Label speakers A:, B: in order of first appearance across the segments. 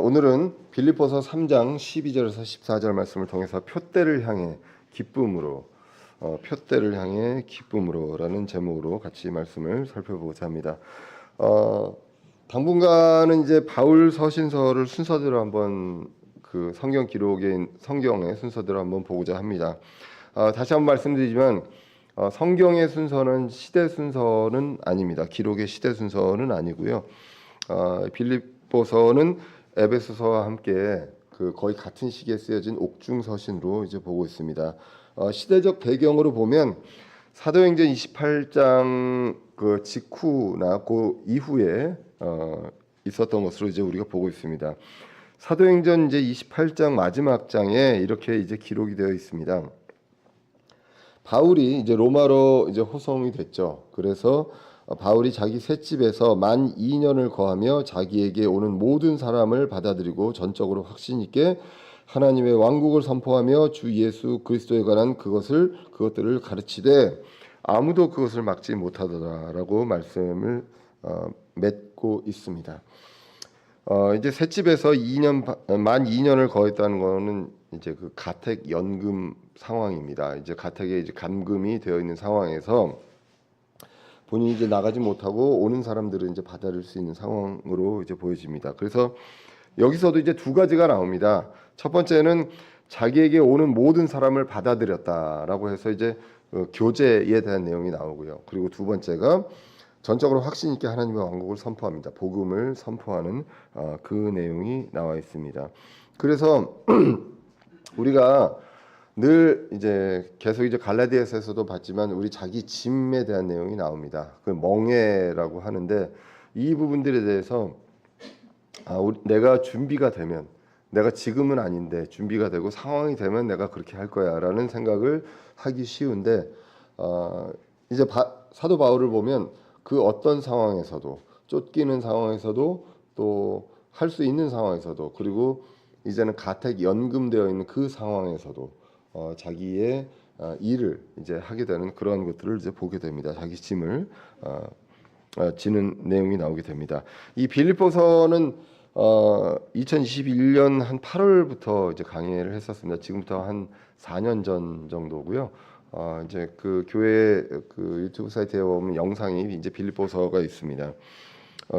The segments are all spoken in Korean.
A: 오늘은 빌립보서 3장 12절에서 14절 말씀을 통해서 표대를 향해 기쁨으로라는 제목으로 같이 말씀을 살펴보고자 합니다. 당분간은 이제 바울 서신서를 순서대로 한번 그 성경의 순서대로 한번 보고자 합니다. 다시 한번 말씀드리지만 성경의 순서는 시대 순서는 아닙니다. 기록의 시대 순서는 아니고요. 빌립보서는 에베소서와 함께 그 거의 같은 시기에 쓰여진 옥중 서신으로 이제 보고 있습니다. 시대적 배경으로 보면 사도행전 28장 그 직후나 그 이후에 있었던 것으로 이제 우리가 보고 있습니다. 사도행전 이제 28장 마지막 장에 이렇게 이제 기록이 되어 있습니다. 바울이 이제 로마로 이제 호송이 됐죠. 그래서 바울이 자기 셋집에서 만 2년을 거하며 자기에게 오는 모든 사람을 받아들이고 전적으로 확신 있게 하나님의 왕국을 선포하며 주 예수 그리스도에 관한 그것들을 가르치되 아무도 그것을 막지 못하더라라고 말씀을 맺고 있습니다. 이제 셋집에서 만 2년을 거했다는 거는 이제 그 가택 연금 상황입니다. 이제 가택에 이제 감금이 되어 있는 상황에서 본인이 이제 나가지 못하고 오는 사람들은 이제 받아들일 수 있는 상황으로 이제 보여집니다. 그래서 여기서도 이제 두 가지가 나옵니다. 첫 번째는 자기에게 오는 모든 사람을 받아들였다라고 해서 이제 교제에 대한 내용이 나오고요. 그리고 두 번째가 전적으로 확신 있게 하나님의 왕국을 선포합니다. 복음을 선포하는 그 내용이 나와 있습니다. 그래서 우리가 늘 이제 계속 이제 갈라디아서에서도 봤지만 우리 자기 짐에 대한 내용이 나옵니다. 그 멍에라고 하는데 이 부분들에 대해서 내가 준비가 되면, 내가 지금은 아닌데 준비가 되고 상황이 되면 내가 그렇게 할 거야라는 생각을 하기 쉬운데 이제 사도 바울을 보면 그 어떤 상황에서도, 쫓기는 상황에서도 또 할 수 있는 상황에서도, 그리고 이제는 가택 연금되어 있는 그 상황에서도 자기의 일을 이제 하게 되는 그러한 것들을 이제 보게 됩니다. 자기 짐을 지는 내용이 나오게 됩니다. 이 빌립보서는 2021년 한 8월부터 이제 강의를 했었습니다. 지금부터 한 4년 전 정도고요. 이제 그 교회 그 유튜브 사이트에 보면 영상이 이제 빌립보서가 있습니다.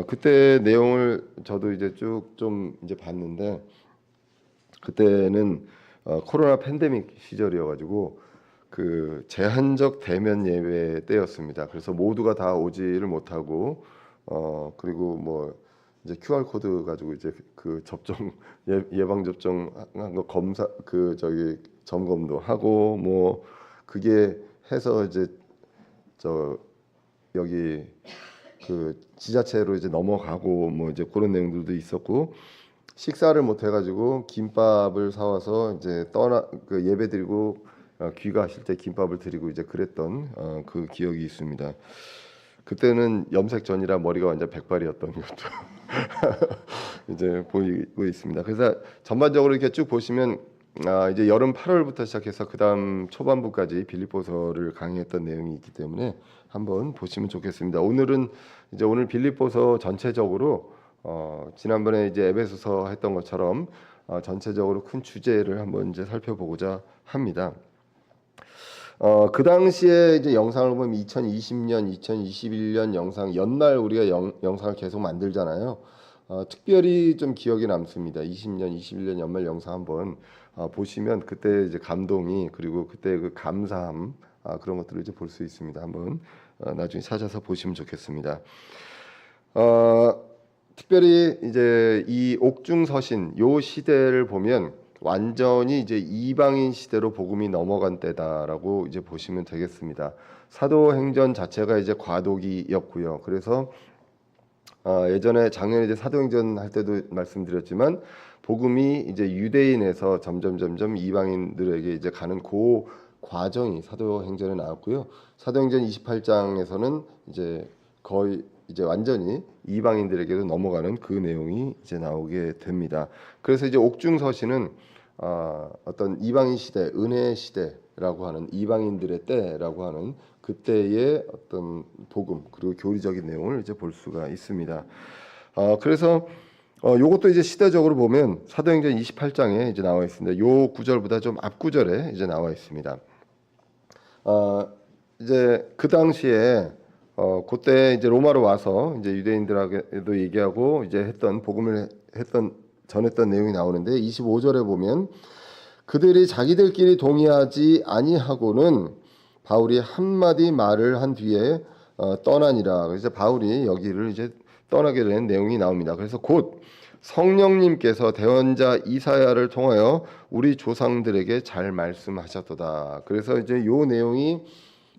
A: 그때 내용을 저도 이제 쭉 좀 이제 봤는데 그때는 코로나 팬데믹 시절이어가지고 그 제한적 대면 예배 때였습니다. 그래서 모두가 다 오지를 못하고 그리고 뭐 이제 QR 코드 가지고 이제 그 접종 예방 접종한 거 검사 그 저기 점검도 하고 뭐 그게 해서 이제 저 여기 그 지자체로 이제 넘어가고 뭐 이제 그런 내용들도 있었고 식사를 못 해가지고 김밥을 사와서 이제 그 예배 드리고 귀가하실 때 김밥을 드리고 이제 그랬던 그 기억이 있습니다. 그때는 염색 전이라 머리가 완전 백발이었던 것도 이제 보이고 있습니다. 그래서 전반적으로 이렇게 쭉 보시면 이제 여름 8월부터 시작해서 그 다음 초반부까지 빌립보서를 강의했던 내용이 있기 때문에 한번 보시면 좋겠습니다. 오늘 빌립보서 전체적으로 지난번에 이제 에베소서 했던 것처럼 전체적으로 큰 주제를 한번 이제 살펴보고자 합니다. 그 당시에 이제 영상을 보면 2020년, 2021년 영상 연날 우리가 영상을 계속 만들잖아요. 특별히 좀 기억에 남습니다. 20년, 21년 연말 영상 한번 보시면 그때 이제 감동이 그리고 그때 그 감사함 그런 것들을 이제 볼 수 있습니다. 한번 나중에 찾아서 보시면 좋겠습니다. 특별히 이제 이 옥중서신 요 시대를 보면 완전히 이제 이방인 시대로 복음이 넘어간 때다라고 이제 보시면 되겠습니다. 사도행전 자체가 이제 과도기였고요. 그래서 예전에 작년에 이제 사도행전 할 때도 말씀드렸지만 복음이 이제 유대인에서 점점 이방인들에게 이제 가는 그 과정이 사도행전에 나왔고요. 사도행전 28장에서는 이제 거의 이제 완전히 이방인들에게도 넘어가는 그 내용이 이제 나오게 됩니다. 그래서 이제 옥중서신은 어떤 이방인 시대, 은혜 시대라고 하는 이방인들의 때라고 하는 그때의 어떤 복음 그리고 교리적인 내용을 이제 볼 수가 있습니다. 그래서 요것도 이제 시대적으로 보면 사도행전 28장에 이제 나와 있습니다. 요 구절보다 좀 앞 구절에 이제 나와 있습니다. 이제 그 당시에 그때 이제 로마로 와서 이제 유대인들에게도 얘기하고 이제 했던 복음을 전했던 내용이 나오는데 25절에 보면 그들이 자기들끼리 동의하지 아니하고는 바울이 한마디 말을 한 뒤에 떠나니라. 그래서 바울이 여기를 이제 떠나게 된 내용이 나옵니다. 그래서 곧 성령님께서 대언자 이사야를 통하여 우리 조상들에게 잘 말씀하셨도다. 그래서 이제 요 내용이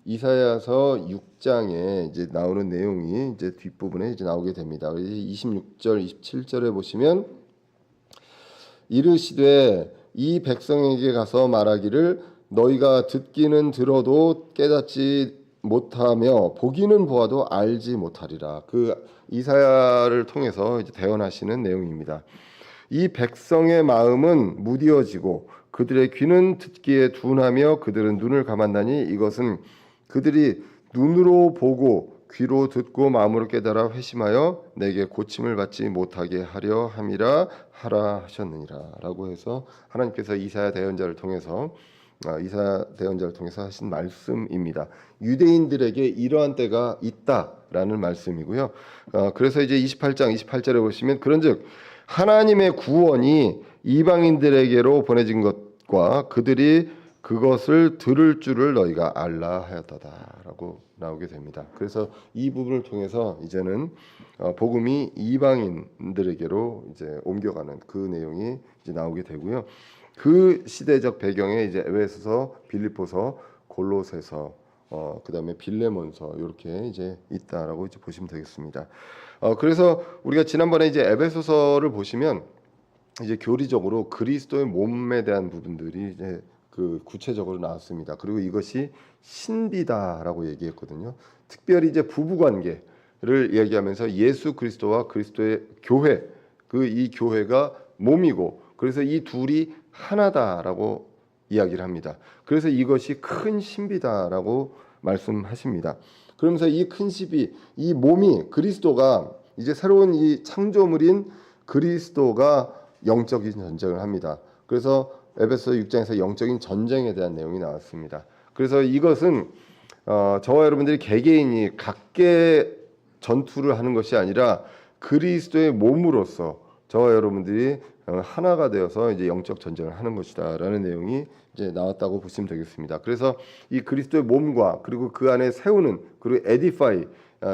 A: 이사야서 6장에 이제 나오는 내용이 이제 뒷부분에 이제 나오게 됩니다. 26절, 27절에 보시면 이르시되 이 백성에게 가서 말하기를 너희가 듣기는 들어도 깨닫지 못하며 보기는 보아도 알지 못하리라. 그 이사야를 통해서 이제 대언하시는 내용입니다. 이 백성의 마음은 무디어지고 그들의 귀는 듣기에 둔하며 그들은 눈을 감았나니 이것은 그들이 눈으로 보고 귀로 듣고 마음으로 깨달아 회심하여 내게 고침을 받지 못하게 하려 함이라 하라 하셨느니라라고 해서 하나님께서 이사야 대언자를 통해서 하신 말씀입니다. 유대인들에게 이러한 때가 있다라는 말씀이고요. 그래서 이제 28장 28절에 보시면 그런즉 하나님의 구원이 이방인들에게로 보내진 것과 그들이 그것을 들을 줄을 너희가 알라 하였다라고 나오게 됩니다. 그래서 이 부분을 통해서 이제는 복음이 이방인들에게로 이제 옮겨가는 그 내용이 이제 나오게 되고요. 그 시대적 배경에 이제 에베소서, 빌립보서, 골로새서, 그다음에 빌레몬서 이렇게 이제 있다라고 이제 보시면 되겠습니다. 그래서 우리가 지난번에 이제 에베소서를 보시면 이제 교리적으로 그리스도의 몸에 대한 부분들이 이제 그 구체적으로 나왔습니다. 그리고 이것이 신비다라고 얘기했거든요. 특별히 이제 부부 관계를 얘기하면서 예수 그리스도와 그리스도의 교회, 그 이 교회가 몸이고 그래서 이 둘이 하나다라고 이야기를 합니다. 그래서 이것이 큰 신비다라고 말씀하십니다. 그러면서 이 큰 신비, 이 몸이 그리스도가 이제 새로운 이 창조물인 그리스도가 영적인 전쟁을 합니다. 그래서 에베소 6장에서 영적인 전쟁에 대한 내용이 나왔습니다. 그래서 이것은 저와 여러분들이 개개인이 각계 전투를 하는 것이 아니라 그리스도의 몸으로서 저와 여러분들이 하나가 되어서 이제 영적 전쟁을 하는 것이다라는 내용이 이제 나왔다고 보시면 되겠습니다. 그래서 이 그리스도의 몸과 그리고 그 안에 세우는 그리고 에디파이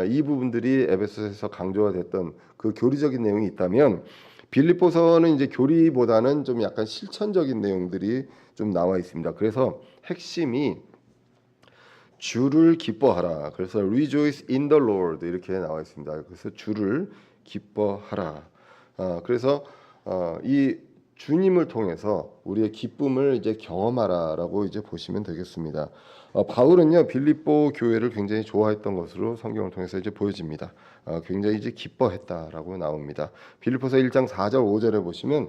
A: 이 부분들이 에베소에서 강조가 됐던 그 교리적인 내용이 있다면 빌립보서는 이제 교리보다는 좀 약간 실천적인 내용들이 좀 나와 있습니다. 그래서 핵심이 주를 기뻐하라. 그래서 rejoice in the Lord 이렇게 나와 있습니다. 그래서 주를 기뻐하라. 그래서 이 주님을 통해서 우리의 기쁨을 이제 경험하라라고 이제 보시면 되겠습니다. 바울은요 빌립보 교회를 굉장히 좋아했던 것으로 성경을 통해서 이제 보여집니다. 굉장히 이제 기뻐했다라고 나옵니다. 빌립보서 1장 4절 5절에 보시면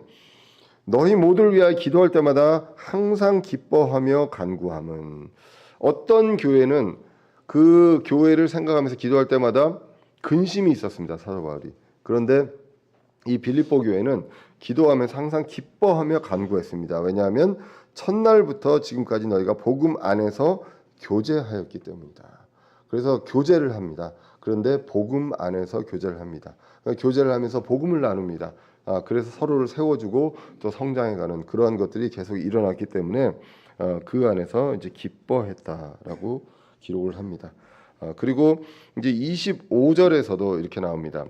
A: 너희 모두를 위하여 기도할 때마다 항상 기뻐하며 간구함은 어떤 교회는 그 교회를 생각하면서 기도할 때마다 근심이 있었습니다. 사도 바울이. 그런데 이 빌립보 교회는 기도하면서 항상 기뻐하며 간구했습니다. 왜냐하면 첫날부터 지금까지 너희가 복음 안에서 교제하였기 때문이다. 그래서 교제를 합니다. 그런데 복음 안에서 교제를 합니다. 교제를 하면서 복음을 나눕니다. 그래서 서로를 세워주고 또 성장해가는 그러한 것들이 계속 일어났기 때문에 그 안에서 이제 기뻐했다라고 기록을 합니다. 그리고 이제 25절에서도 이렇게 나옵니다.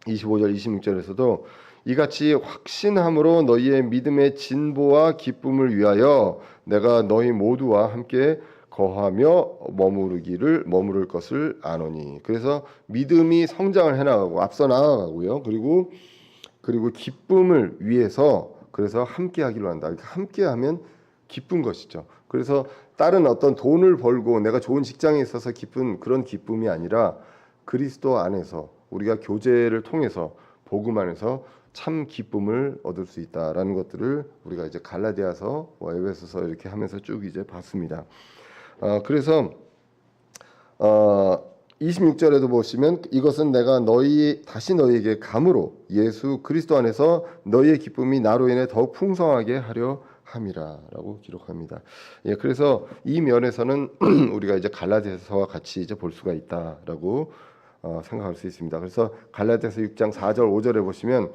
A: 25절, 26절에서도 이같이 확신함으로 너희의 믿음의 진보와 기쁨을 위하여 내가 너희 모두와 함께 거하며 머무를 것을 아노니. 그래서 믿음이 성장을 해나가고 앞서 나아가고요. 그리고 기쁨을 위해서 그래서 함께하기로 한다. 함께하면 기쁜 것이죠. 그래서 다른 어떤 돈을 벌고 내가 좋은 직장에 있어서 기쁜 그런 기쁨이 아니라 그리스도 안에서 우리가 교제를 통해서 복음 안에서 참 기쁨을 얻을 수 있다라는 것들을 우리가 이제 갈라디아서, 에베소서 이렇게 하면서 쭉 이제 봤습니다. 그래서 26절에도 보시면 이것은 내가 다시 너희에게 감으로 예수 그리스도 안에서 너희의 기쁨이 나로 인해 더욱 풍성하게 하려 함이라라고 기록합니다. 예, 그래서 이 면에서는 우리가 이제 갈라디아서와 같이 이제 볼 수가 있다라고 생각할 수 있습니다. 그래서 갈라디아서 6장 4절 5절에 보시면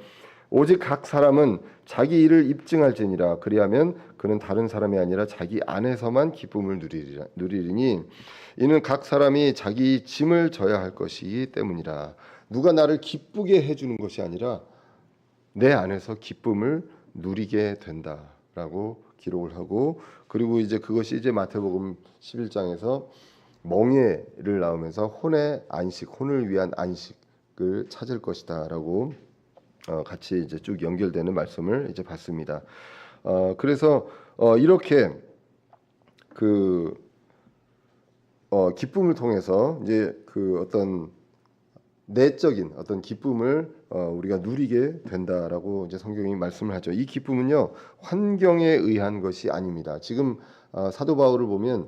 A: 오직 각 사람은 자기 일을 입증할지니라 그리하면 그는 다른 사람이 아니라 자기 안에서만 기쁨을 누리리니 이는 각 사람이 자기 짐을 져야 할 것이기 때문이라. 누가 나를 기쁘게 해주는 것이 아니라 내 안에서 기쁨을 누리게 된다라고 기록을 하고, 그리고 이제 그것이 이제 마태복음 11장에서 멍에를 나오면서 혼의 안식, 혼을 위한 안식을 찾을 것이다라고 같이 이제 쭉 연결되는 말씀을 이제 봤습니다. 그래서 이렇게 기쁨을 통해서 이제 그 어떤 내적인 어떤 기쁨을 우리가 누리게 된다라고 이제 성경이 말씀을 하죠. 이 기쁨은요 환경에 의한 것이 아닙니다. 지금 사도 바울을 보면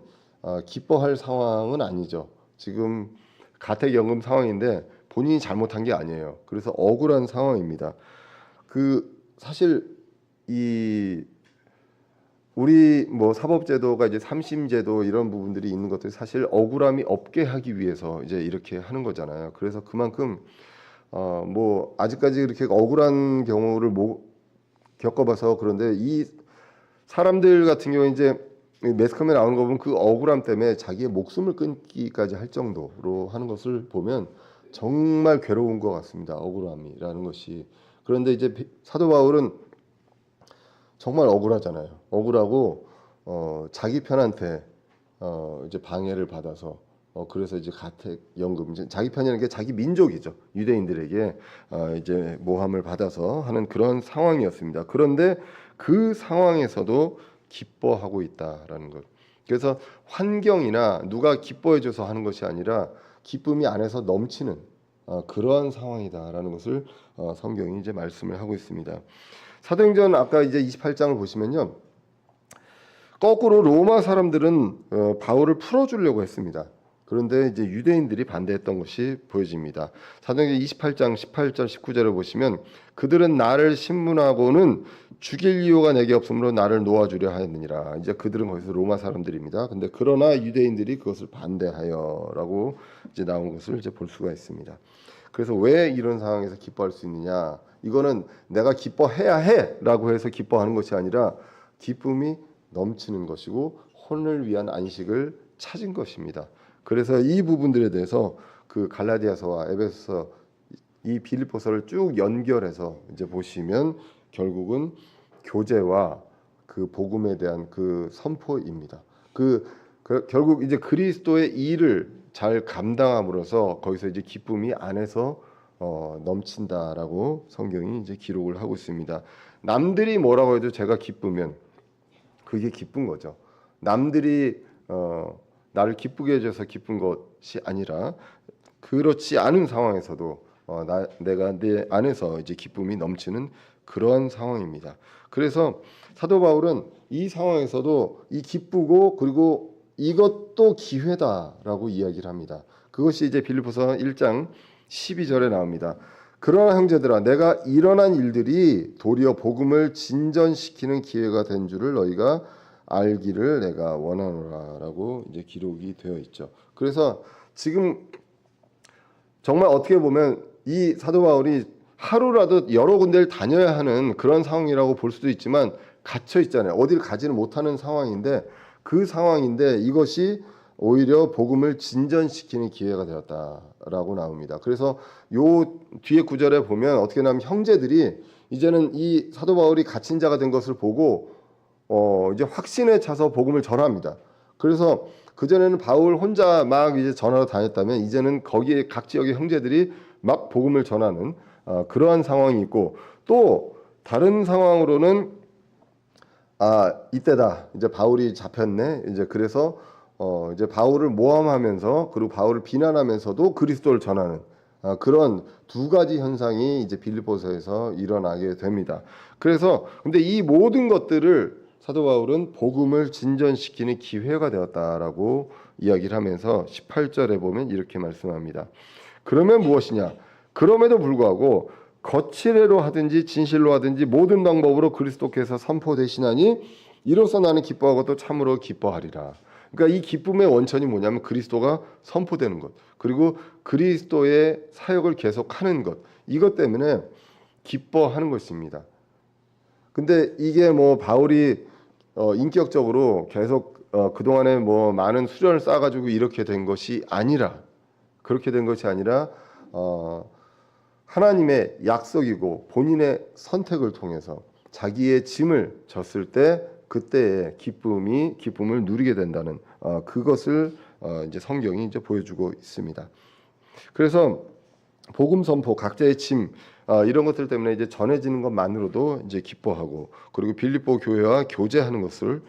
A: 기뻐할 상황은 아니죠. 지금 가택연금 상황인데 본인이 잘못한 게 아니에요. 그래서 억울한 상황입니다. 사실 우리 뭐 사법제도가 이제 삼심제도 이런 부분들이 있는 것들이 사실 억울함이 없게 하기 위해서 이제 이렇게 하는 거잖아요. 그래서 그만큼 뭐 아직까지 이렇게 억울한 경우를 겪어봐서 그런데 이 사람들 같은 경우 이제 매스컴에 나오는 거 보면 그 억울함 때문에 자기의 목숨을 끊기까지 할 정도로 하는 것을 보면 정말 괴로운 것 같습니다. 억울함이라는 것이. 그런데 이제 사도 바울은 정말 억울하잖아요. 억울하고 자기 편한테 이제 방해를 받아서 그래서 이제 가택연금, 이제 자기 편이라는 게 자기 민족이죠. 유대인들에게 이제 모함을 받아서 하는 그런 상황이었습니다. 그런데 그 상황에서도 기뻐하고 있다라는 것. 그래서 환경이나 누가 기뻐해줘서 하는 것이 아니라 기쁨이 안에서 넘치는 그러한 상황이다라는 것을 성경이 이제 말씀을 하고 있습니다. 사도행전 아까 이제 28장을 보시면요, 거꾸로 로마 사람들은 바울을 풀어주려고 했습니다. 그런데 이제 유대인들이 반대했던 것이 보여집니다. 사도행전 28장 18절 19절을 보시면 그들은 나를 신문하고는 죽일 이유가 내게 없으므로 나를 놓아주려 하였느니라. 이제 그들은 거기서 로마 사람들입니다. 근데 그러나 유대인들이 그것을 반대하여라고 이제 나온 것을 이제 볼 수가 있습니다. 그래서 왜 이런 상황에서 기뻐할 수 있느냐? 이거는 내가 기뻐해야 해라고 해서 기뻐하는 것이 아니라 기쁨이 넘치는 것이고 혼을 위한 안식을 찾은 것입니다. 그래서 이 부분들에 대해서 그 갈라디아서와 에베소서, 이 빌립보서를 쭉 연결해서 이제 보시면 결국은 교제와 그 복음에 대한 그 선포입니다. 결국 이제 그리스도의 일을 잘 감당함으로써 거기서 이제 기쁨이 안에서 넘친다라고 성경이 이제 기록을 하고 있습니다. 남들이 뭐라고 해도 제가 기쁘면 그게 기쁜 거죠. 남들이 나를 기쁘게 해줘서 기쁜 것이 아니라 그렇지 않은 상황에서도 내가 내 안에서 이제 기쁨이 넘치는 그러한 상황입니다. 그래서 사도 바울은 이 상황에서도 이 기쁘고 그리고 이것도 기회다라고 이야기를 합니다. 그것이 이제 빌립보서 1장 12절에 나옵니다. 그러나 형제들아 내가 일어난 일들이 도리어 복음을 진전시키는 기회가 된 줄을 너희가 알기를 내가 원하노라라고 이제 기록이 되어 있죠. 그래서 지금 정말 어떻게 보면 이 사도 바울이 하루라도 여러 군데를 다녀야 하는 그런 상황이라고 볼 수도 있지만 갇혀 있잖아요. 어디를 가지는 못하는 상황인데 그 상황인데 이것이 오히려 복음을 진전시키는 기회가 되었다라고 나옵니다. 그래서 요 뒤에 구절에 보면 어떻게 나면 형제들이 이제는 이 사도 바울이 갇힌 자가 된 것을 보고 이제 확신에 차서 복음을 전합니다. 그래서 그 전에는 바울 혼자 막 이제 전하러 다녔다면 이제는 거기에 각 지역의 형제들이 막 복음을 전하는 그러한 상황이 있고, 또 다른 상황으로는 이때다 이제 바울이 잡혔네 이제 그래서 이제 바울을 모함하면서 그리고 바울을 비난하면서도 그리스도를 전하는 그런 두 가지 현상이 이제 빌립보서에서 일어나게 됩니다. 그래서 근데 이 모든 것들을 사도 바울은 복음을 진전시키는 기회가 되었다라고 이야기를 하면서 18절에 보면 이렇게 말씀합니다. 그러면 무엇이냐? 그럼에도 불구하고 거칠애로 하든지 진실로 하든지 모든 방법으로 그리스도께서 선포되시나니 이로써 나는 기뻐하고 또 참으로 기뻐하리라. 그러니까 이 기쁨의 원천이 뭐냐면 그리스도가 선포되는 것, 그리고 그리스도의 사역을 계속하는 것, 이것 때문에 기뻐하는 것입니다. 근데 이게 뭐 바울이 인격적으로 계속 그동안에 뭐 많은 수련을 쌓아가지고 이렇게 된 것이 아니라, 그렇게 된 것이 아니라 하나님의 약속이고 본인의 선택을 통해서 자기의 짐을 졌을 때 그때의 기쁨을 누리게 된다는 그것을 이제 성경이 이제 보여주고 있습니다. 그래서 복음 선포, 각자의 짐 이런 것들 때문에 이제 전해지는 것만으로도 이제 기뻐하고, 그리고 빌립보 교회와 교제하는 것을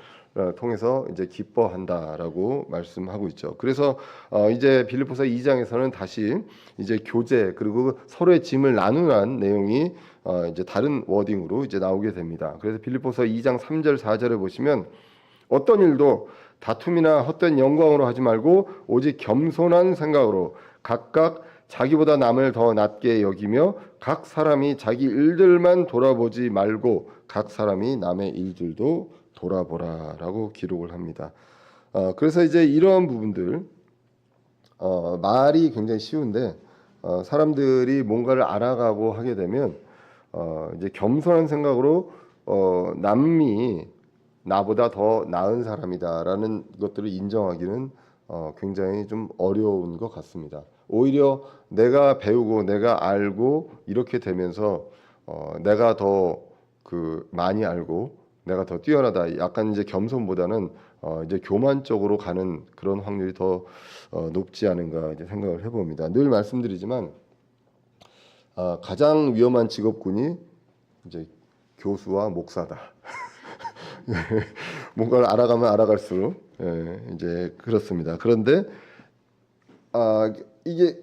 A: 통해서 이제 기뻐한다라고 말씀하고 있죠. 그래서 이제 빌립보서 2장에서는 다시 이제 교제, 그리고 서로의 짐을 나누는 내용이 이제 다른 워딩으로 이제 나오게 됩니다. 그래서 빌립보서 2장 3절 4절에 보시면 어떤 일도 다툼이나 헛된 영광으로 하지 말고 오직 겸손한 생각으로 각각 자기보다 남을 더 낮게 여기며 각 사람이 자기 일들만 돌아보지 말고 각 사람이 남의 일들도 돌아보라라고 기록을 합니다. 그래서 이제 이런 부분들 말이 굉장히 쉬운데 사람들이 뭔가를 알아가고 하게 되면 이제 겸손한 생각으로 남이 나보다 더 나은 사람이다라는 것들을 인정하기는 굉장히 좀 어려운 것 같습니다. 오히려 내가 배우고 내가 알고 이렇게 되면서 내가 더 많이 알고 내가 더 뛰어나다, 약간 이제 겸손보다는 이제 교만 쪽으로 가는 그런 확률이 더 높지 않은가 이제 생각을 해봅니다. 늘 말씀드리지만 가장 위험한 직업군이 이제 교수와 목사다. 뭔가를 알아가면 알아갈수록 이제 그렇습니다. 그런데 이게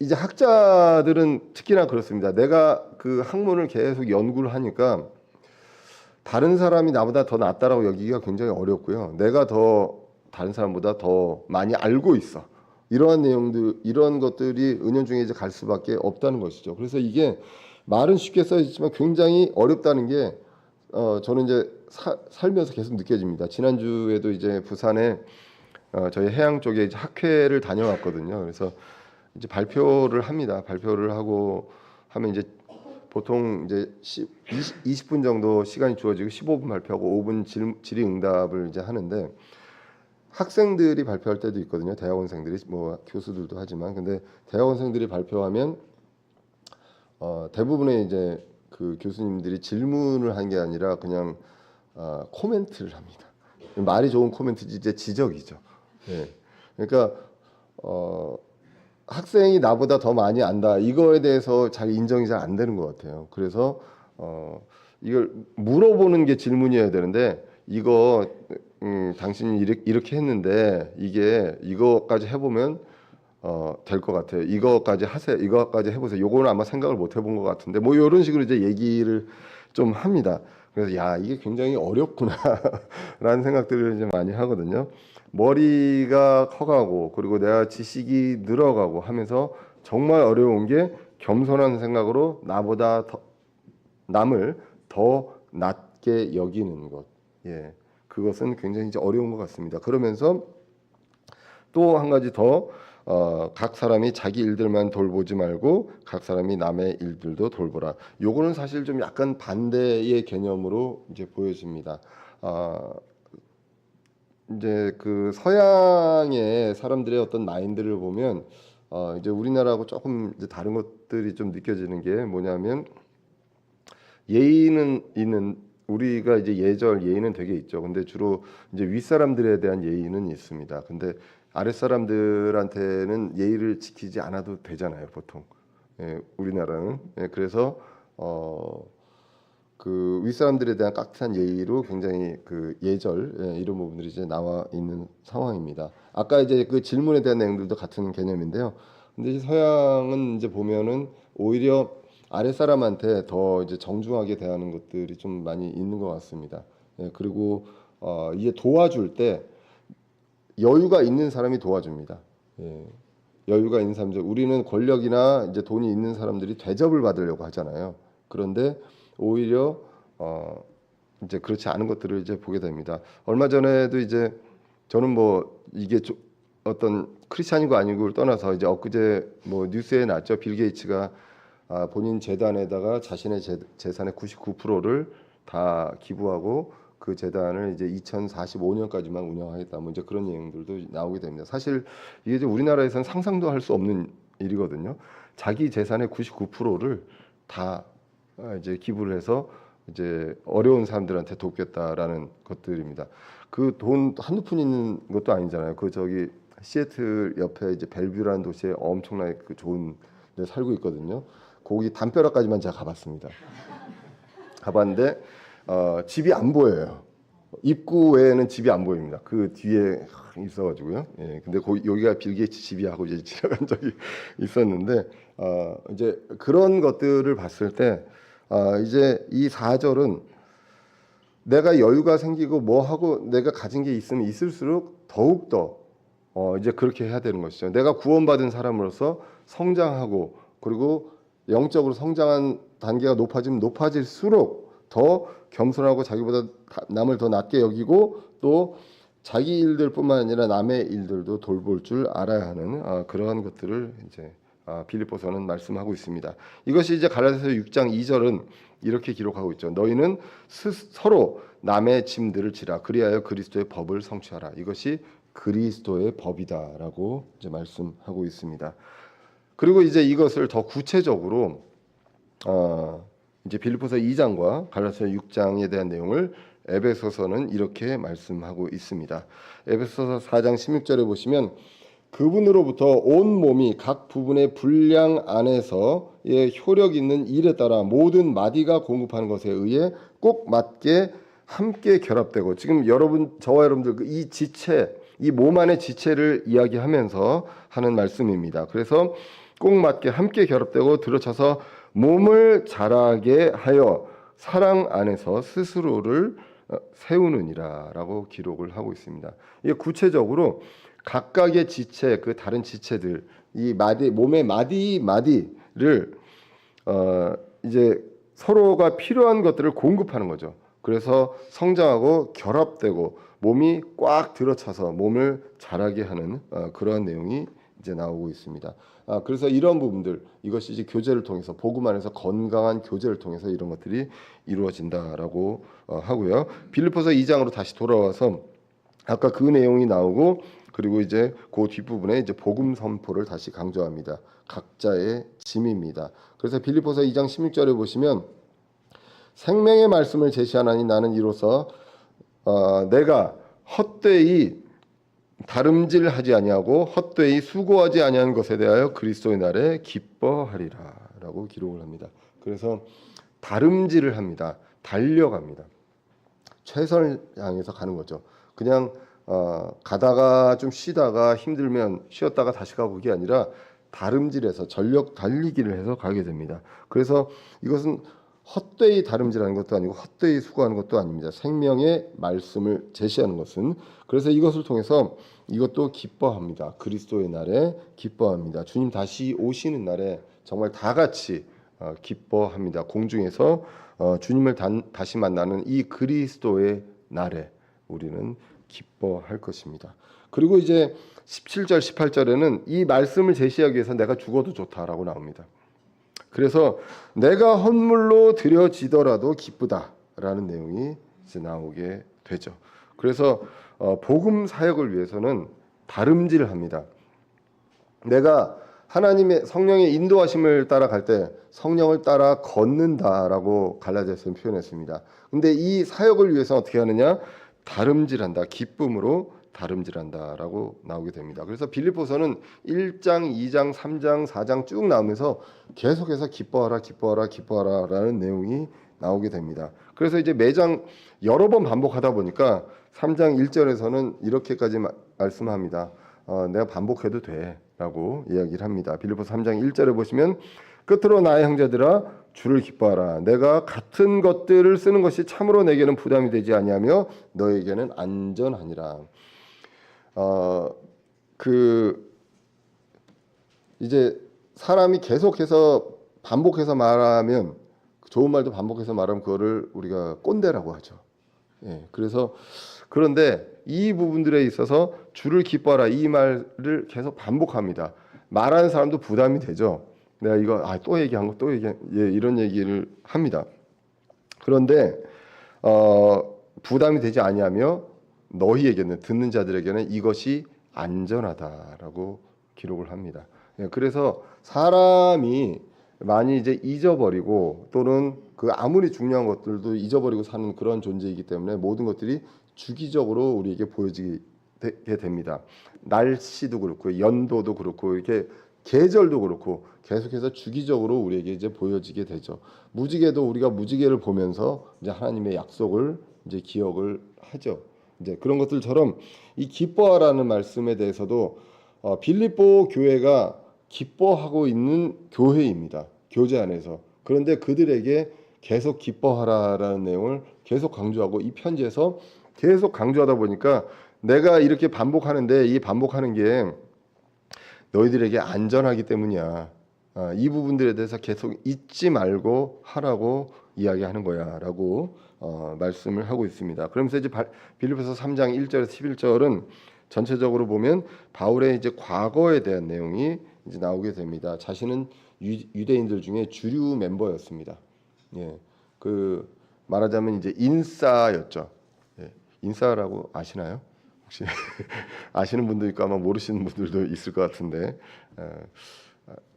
A: 이제 학자들은 특히나 그렇습니다. 내가 그 학문을 계속 연구를 하니까 다른 사람이 나보다 더 낫다라고 여기기가 굉장히 어렵고요. 내가 더 다른 사람보다 더 많이 알고 있어. 이러한 내용들, 이런 것들이 은연중에 이제 갈 수밖에 없다는 것이죠. 그래서 이게 말은 쉽게 써있지만 굉장히 어렵다는 게 저는 이제 살면서 계속 느껴집니다. 지난주에도 이제 부산에 저희 해양 쪽에 이제 학회를 다녀왔거든요. 그래서 이제 발표를 합니다. 발표를 하고 하면 이제 보통 이제 20분 정도 시간이 주어지고 15분 발표하고 5분 질의응답을 이제 하는데, 학생들이 발표할 때도 있거든요. 대학원생들이, 뭐 교수들도 하지만, 근데 대학원생들이 발표하면 대부분의 이제 그 교수님들이 질문을 한 게 아니라 그냥 코멘트를 합니다. 말이 좋은 코멘트지 이제 지적이죠. 예. 그러니까 학생이 나보다 더 많이 안다, 이거에 대해서 잘 인정이 잘 안 되는 것 같아요. 그래서 이걸 물어보는 게 질문이어야 되는데, 이거 당신이 이렇게 했는데 이게 이거까지 해보면 될 것 같아요. 이거까지 하세요. 이거까지 해보세요. 요거는 아마 생각을 못 해본 것 같은데, 뭐 이런 식으로 이제 얘기를 좀 합니다. 그래서 야, 이게 굉장히 어렵구나라는 생각들을 이제 많이 하거든요. 머리가 커가고 그리고 내가 지식이 늘어가고 하면서 정말 어려운 게 겸손한 생각으로 나보다 남을 더 낮게 여기는 것. 예, 그것은 굉장히 이제 어려운 것 같습니다. 그러면서 또 한 가지 더 각 사람이 자기 일들만 돌보지 말고 각 사람이 남의 일들도 돌보라. 요거는 사실 좀 약간 반대의 개념으로 이제 보여집니다. 이제 그 서양의 사람들의 어떤 마인드를 보면 이제 우리나라하고 조금 이제 다른 것들이 좀 느껴지는 게 뭐냐면, 예의는 있는, 우리가 이제 예절 예의는 되게 있죠. 근데 주로 이제 윗사람들에 대한 예의는 있습니다. 근데 아랫사람들한테는 예의를 지키지 않아도 되잖아요, 보통. 예, 우리나라는. 예, 그래서 그 윗사람들에 대한 깍듯한 예의로 굉장히 그 예절, 이런 부분들이 이제 나와 있는 상황입니다. 아까 이제 그 질문에 대한 내용들도 같은 개념인데요. 근데 이제 서양은 이제 보면은 오히려 아랫사람한테 더 이제 정중하게 대하는 것들이 좀 많이 있는 것 같습니다. 예, 그리고 이게 도와줄 때 여유가 있는 사람이 도와줍니다. 예. 여유가 있는 사람들, 우리는 권력이나 이제 돈이 있는 사람들이 대접을 받으려고 하잖아요. 그런데 오히려 이제 그렇지 않은 것들을 이제 보게 됩니다. 얼마 전에도 이제 저는 뭐 이게 어떤 크리스찬이고 아니고를 떠나서 이제 엊그제 뭐 뉴스에 났죠. 빌 게이츠가 본인 재단에다가 자신의 재산의 99%를 다 기부하고 그 재단을 이제 2045년까지만 운영하겠다. 뭐 이제 그런 내용들도 나오게 됩니다. 사실 이게 이제 우리나라에서는 상상도 할 수 없는 일이거든요. 자기 재산의 99%를 다 이제 기부를 해서 이제 어려운 사람들한테 돕겠다라는 것들입니다. 그 돈 한두 푼 있는 것도 아니잖아요. 그 저기 시애틀 옆에 이제 벨뷰라는 도시에 엄청나게 그 좋은 데 살고 있거든요. 거기 담벼락까지만 제가 가봤습니다. 가봤는데 집이 안 보여요. 입구 외에는 집이 안 보입니다. 그 뒤에 있어가지고요. 예, 근데 여기가 빌 게이츠 집이하고 이제 지나간 적이 있었는데 이제 그런 것들을 봤을 때 이제 이 4절은 내가 여유가 생기고 뭐 하고 내가 가진 게 있으면 있을수록 더욱 더 이제 그렇게 해야 되는 것이죠. 내가 구원받은 사람으로서 성장하고 그리고 영적으로 성장한 단계가 높아지면 높아질수록 더 겸손하고 자기보다 남을 더 낮게 여기고 또 자기 일들뿐만 아니라 남의 일들도 돌볼 줄 알아야 하는 그러한 것들을 이제 빌립보서는 말씀하고 있습니다. 이것이 이제 갈라디아서 6장 2절은 이렇게 기록하고 있죠. 너희는 서로 남의 짐들을 지라 그리하여 그리스도의 법을 성취하라. 이것이 그리스도의 법이다라고 이제 말씀하고 있습니다. 그리고 이제 이것을 더 구체적으로 이제 빌립보서 2장과 갈라디아서 6장에 대한 내용을 에베소서는 이렇게 말씀하고 있습니다. 에베소서 4장 16절에 보시면 그분으로부터 온 몸이 각 부분의 분량 안에서의 효력 있는 일에 따라 모든 마디가 공급하는 것에 의해 꼭 맞게 함께 결합되고 지금 저와 여러분들 이 지체, 이 몸 안의 지체를 이야기하면서 하는 말씀입니다. 그래서 꼭 맞게 함께 결합되고 들어차서 몸을 자라게 하여 사랑 안에서 스스로를 세우느니라라고 기록을 하고 있습니다. 이게 구체적으로 각각의 지체, 그 다른 지체들, 이 몸의 마디를 이제 서로가 필요한 것들을 공급하는 거죠. 그래서 성장하고 결합되고 몸이 꽉 들어차서 몸을 자라게 하는 그러한 내용이 이제 나오고 있습니다. 그래서 이런 부분들, 이것이 이제 교제를 통해서 복음 안에서 건강한 교제를 통해서 이런 것들이 이루어진다라고 하고요. 빌립보서 2장으로 다시 돌아와서 아까 그 내용이 나오고 그리고 이제 그 뒷부분에 이제 복음 선포를 다시 강조합니다. 각자의 짐입니다. 그래서 빌립보서 2장 16절에 보시면 생명의 말씀을 제시하나니 나는 이로써 내가 헛되이 다름질하지 아니하고 헛되이 수고하지 아니하는 것에 대하여 그리스도의 날에 기뻐하리라라고 기록을 합니다. 그래서 다름질을 합니다. 달려갑니다. 최선을 향해서 가는 거죠. 그냥 가다가 좀 쉬다가 힘들면 쉬었다가 다시 가고 그게 아니라 다름질해서 전력 달리기를 해서 가게 됩니다. 그래서 이것은 헛되이 다름질하는 것도 아니고 헛되이 수고하는 것도 아닙니다. 생명의 말씀을 제시하는 것은 그래서 이것을 통해서 이것도 기뻐합니다. 그리스도의 날에 기뻐합니다. 주님 다시 오시는 날에 정말 다 같이 기뻐합니다. 공중에서 주님을 다시 만나는 이 그리스도의 날에 우리는 기뻐할 것입니다. 그리고 이제 17절 18절에는 이 말씀을 제시하기 위해서 내가 죽어도 좋다라고 나옵니다. 그래서 내가 헌물로 드려지더라도 기쁘다라는 내용이 이제 나오게 되죠. 그래서 복음 사역을 위해서는 다름질합니다. 내가 하나님의 성령의 인도하심을 따라갈 때 성령을 따라 걷는다라고 갈라디아서는 표현했습니다. 근데 이 사역을 위해서 어떻게 하느냐? 다름질한다. 기쁨으로 다름질한다라고 나오게 됩니다. 그래서 빌립보서는 1장, 2장, 3장, 4장 쭉 나오면서 계속해서 기뻐하라, 기뻐하라, 기뻐하라라는 내용이 나오게 됩니다. 그래서 이제 매장 여러 번 반복하다 보니까 3장 1절에서는 이렇게까지 말씀합니다. 내가 반복해도 돼라고 이야기를 합니다. 빌립보서 3장 1절에 보시면 끝으로 나의 형제들아 주를 기뻐하라. 내가 같은 것들을 쓰는 것이 참으로 내게는 부담이 되지 아니하며 너에게는 안전하니라. 그 이제 사람이 계속해서 반복해서 말하면, 좋은 말도 반복해서 말하면 그거를 우리가 꼰대라고 하죠. 예, 그래서 그런데 이 부분들에 있어서 주를 기뻐하라 이 말을 계속 반복합니다. 말하는 사람도 부담이 되죠. 내가 이거 또 얘기한 거 또 얘기, 예, 이런 얘기를 합니다. 그런데 부담이 되지 아니하며 너희에게는, 듣는 자들에게는 이것이 안전하다라고 기록을 합니다. 예, 그래서 사람이 많이 이제 잊어버리고, 또는 그 아무리 중요한 것들도 잊어버리고 사는 그런 존재이기 때문에 모든 것들이 주기적으로 우리에게 보여지게 됩니다. 날씨도 그렇고 연도도 그렇고 이렇게 계절도 그렇고 계속해서 주기적으로 우리에게 이제 보여지게 되죠. 무지개도 우리가 무지개를 보면서 이제 하나님의 약속을 이제 기억을 하죠. 이제 그런 것들처럼 이 기뻐하라는 말씀에 대해서도 빌립보 교회가 기뻐하고 있는 교회입니다. 교제 안에서. 그런데 그들에게 계속 기뻐하라라는 내용을 계속 강조하고, 이 편지에서 계속 강조하다 보니까 내가 이렇게 반복하는데 이 반복하는 게 너희들에게 안전하기 때문이야. 이 부분들에 대해서 계속 잊지 말고 하라고 이야기하는 거야라고 말씀을 하고 있습니다. 그러면서 이제 빌립보서 3장 1절에서 11절은 전체적으로 보면 바울의 이제 과거에 대한 내용이 이제 나오게 됩니다. 자신은 유대인들 중에 주류 멤버였습니다. 예, 그 말하자면 이제 인싸였죠. 예, 인싸라고 아시나요? 혹시 아시는 분도 있고 아마 모르시는 분들도 있을 것 같은데,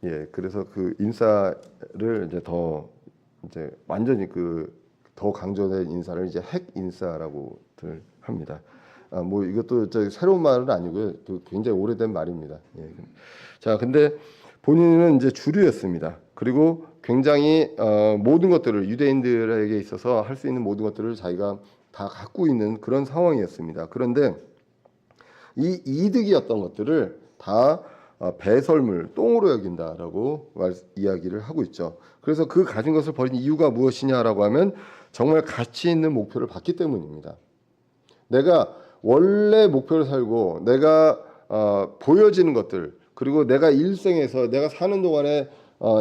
A: 예, 그래서 그 인싸를 이제 더 이제 완전히 그 더 강조된 인사를 이제 핵 인싸라고들 합니다. 뭐 이것도 저 새로운 말은 아니고요. 그 굉장히 오래된 말입니다. 예. 자, 근데 본인은 이제 주류였습니다. 그리고 굉장히 모든 것들을 유대인들에게 있어서 할 수 있는 모든 것들을 자기가 다 갖고 있는 그런 상황이었습니다. 그런데 이 이득이었던 것들을 다 배설물, 똥으로 여긴다라고 이야기를 하고 있죠. 그래서 그 가진 것을 버린 이유가 무엇이냐라고 하면 정말 가치 있는 목표를 봤기 때문입니다. 내가 원래 목표를 살고 내가 보여지는 것들, 그리고 내가 일생에서 내가 사는 동안에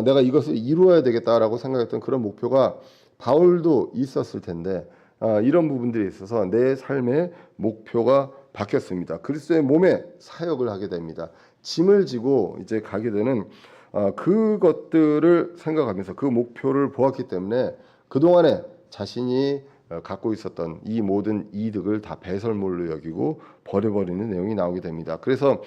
A: 내가 이것을 이루어야 되겠다라고 생각했던 그런 목표가 바울도 있었을 텐데, 이런 부분들에 있어서 내 삶의 목표가 바뀌었습니다. 그리스도의 몸에 사역을 하게 됩니다. 짐을 지고 이제 가게 되는 그것들을 생각하면서 그 목표를 보았기 때문에 그동안에 자신이 갖고 있었던 이 모든 이득을 다 배설물로 여기고 버려버리는 내용이 나오게 됩니다. 그래서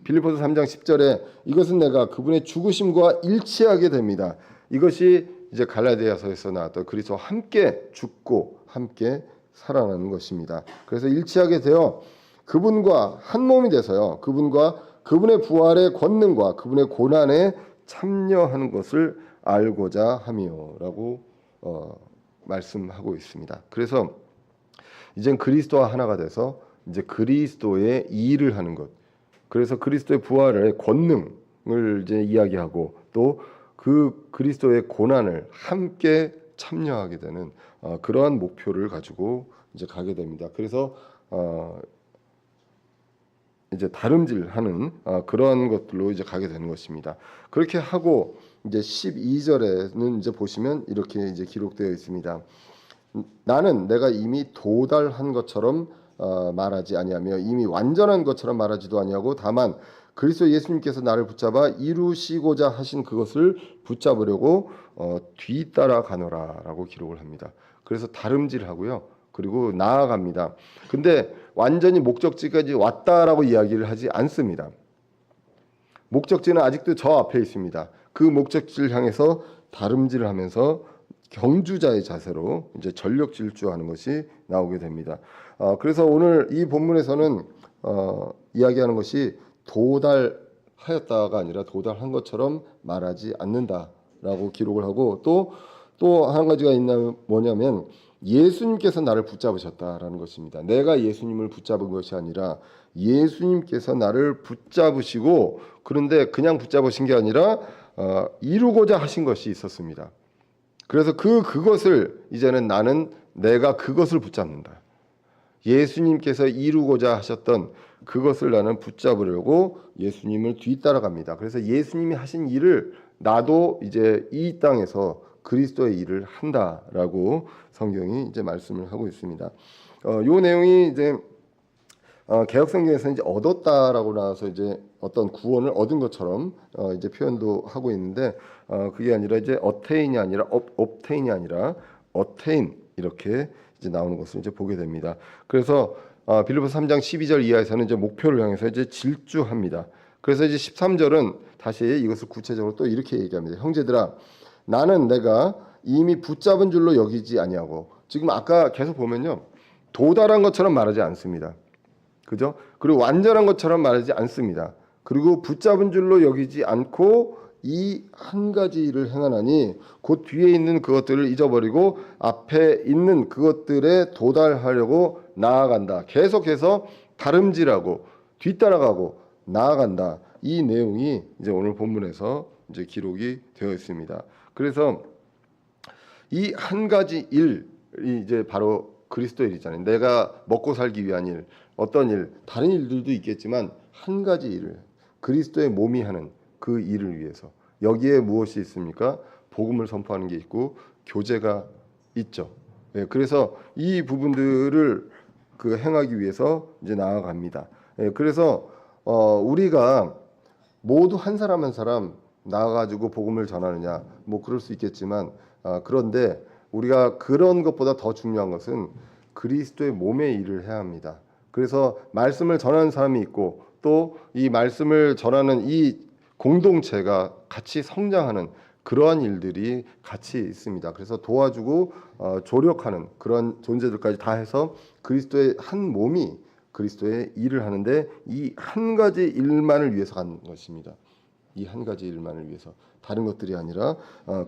A: 빌립보서 3장 10절에 이것은 내가 그분의 죽으심과 일치하게 됩니다. 이것이 이제 갈라디아서에서 나왔던 그리스도와 함께 죽고 함께 살아나는 것입니다. 그래서 일치하게 되어 그분과 한 몸이 돼서요, 그분과 그분의 부활의 권능과 그분의 고난에 참여하는 것을 알고자 함이요라고 말씀하고 있습니다. 그래서 이젠 그리스도와 하나가 돼서 이제 그리스도의 일을 하는 것, 그래서 그리스도의 부활의 권능을 이제 이야기하고 또 그 그리스도의 고난을 함께 참여하게 되는 그러한 목표를 가지고 이제 가게 됩니다. 그래서 이제 다름질하는 그러한 것들로 이제 가게 되는 것입니다. 그렇게 하고 이제 12절에는 이제 보시면 이렇게 이제 기록되어 있습니다. 나는 내가 이미 도달한 것처럼 말하지 아니하며 이미 완전한 것처럼 말하지도 아니하고 다만 그리스도 예수님께서 나를 붙잡아 이루시고자 하신 그것을 붙잡으려고 뒤따라 가노라라고 기록을 합니다. 그래서 다름질하고요. 그리고 나아갑니다. 근데 완전히 목적지까지 왔다라고 이야기를 하지 않습니다. 목적지는 아직도 저 앞에 있습니다. 그 목적지를 향해서 다름질을 하면서 경주자의 자세로 이제 전력 질주하는 것이 나오게 됩니다. 그래서 오늘 이 본문에서는 이야기하는 것이 도달하였다가 아니라 도달한 것처럼 말하지 않는다라고 기록을 하고 또 한 가지가 뭐냐면 예수님께서 나를 붙잡으셨다라는 것입니다. 내가 예수님을 붙잡은 것이 아니라 예수님께서 나를 붙잡으시고, 그런데 그냥 붙잡으신 게 아니라 이루고자 하신 것이 있었습니다. 그래서 그것을 이제는 내가 그것을 붙잡는다. 예수님께서 이루고자 하셨던 그것을 나는 붙잡으려고 예수님을 뒤따라갑니다. 그래서 예수님이 하신 일을 나도 이제 이 땅에서 그리스도의 일을 한다라고 성경이 이제 말씀을 하고 있습니다. 요 내용이 이제 개역 성경에서 이제 얻었다라고 나와서 이제 어떤 구원을 얻은 것처럼 이제 표현도 하고 있는데 그게 아니라 이제 어테인이 아니라 업테인이 아니라 어테인 이렇게 이제 나오는 것을 이제 보게 됩니다. 그래서 빌립보서 3장 12절 이하에서는 이제 목표를 향해서 이제 질주합니다. 그래서 이제 13절은 다시 이것을 구체적으로 또 이렇게 얘기합니다. 형제들아, 나는 내가 이미 붙잡은 줄로 여기지 아니하고, 지금 아까 계속 보면요, 도달한 것처럼 말하지 않습니다. 그죠? 그리고 완전한 것처럼 말하지 않습니다. 그리고 붙잡은 줄로 여기지 않고 이 한 가지 일을 행하나니 곧 뒤에 있는 그것들을 잊어버리고 앞에 있는 그것들에 도달하려고 나아간다. 계속해서 다름질하고 뒤따라가고 나아간다. 이 내용이 이제 오늘 본문에서 이제 기록이 되어 있습니다. 그래서 이 한 가지 일이 이제 바로 그리스도의 일이잖아요. 내가 먹고 살기 위한 일, 어떤 일, 다른 일들도 있겠지만 한 가지 일을, 그리스도의 몸이 하는 그 일을 위해서. 여기에 무엇이 있습니까? 복음을 선포하는 게 있고 교제가 있죠. 그래서 이 부분들을 행하기 위해서 이제 나아갑니다. 그래서 우리가 모두 한 사람 한 사람 나아가지고 복음을 전하느냐, 뭐 그럴 수 있겠지만 그런데 우리가 그런 것보다 더 중요한 것은 그리스도의 몸의 일을 해야 합니다. 그래서 말씀을 전하는 사람이 있고 또 이 말씀을 전하는 이 공동체가 같이 성장하는 그러한 일들이 같이 있습니다. 그래서 도와주고 조력하는 그런 존재들까지 다 해서 그리스도의 한 몸이 그리스도의 일을 하는데 이 한 가지 일만을 위해서 간 것입니다. 이 한 가지 일만을 위해서, 다른 것들이 아니라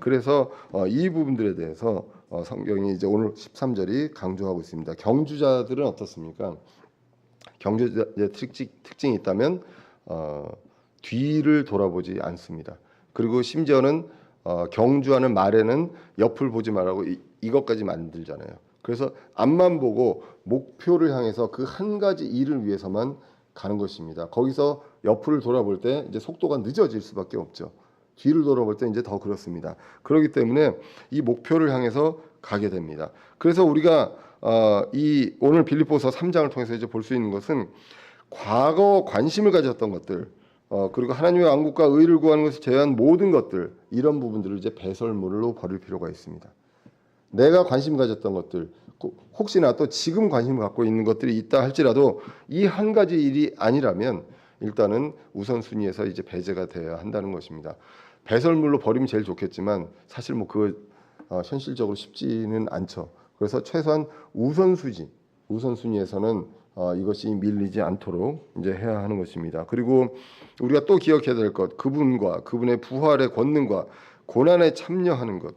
A: 그래서 이 부분들에 대해서 성경이 이제 오늘 13절이 강조하고 있습니다. 경주자들은 어떻습니까? 경주자의 특징이 있다면 뒤를 돌아보지 않습니다. 그리고 심지어는 경주하는 말에는 옆을 보지 말라고 이것까지 만들잖아요. 그래서 앞만 보고 목표를 향해서 그 한 가지 일을 위해서만 가는 것입니다. 거기서 옆을 돌아볼 때 이제 속도가 늦어질 수밖에 없죠. 뒤를 돌아볼 때 이제 더 그렇습니다. 그렇기 때문에 이 목표를 향해서 가게 됩니다. 그래서 우리가 이 오늘 빌립보서 3장을 통해서 이제 볼 수 있는 것은 과거 관심을 가졌던 것들, 그리고 하나님의 왕국과 의를 구하는 것을 제외한 모든 것들, 이런 부분들을 이제 배설물로 버릴 필요가 있습니다. 내가 관심 가졌던 것들, 혹시나 또 지금 관심을 갖고 있는 것들이 있다 할지라도 이 한 가지 일이 아니라면 일단은 우선순위에서 이제 배제가 돼야 한다는 것입니다. 배설물로 버리면 제일 좋겠지만 사실 뭐 그거 현실적으로 쉽지는 않죠. 그래서 최소한 우선순위에서는 이것이 밀리지 않도록 이제 해야 하는 것입니다. 그리고 우리가 또 기억해야 될 것, 그분과 그분의 부활의 권능과 고난에 참여하는 것,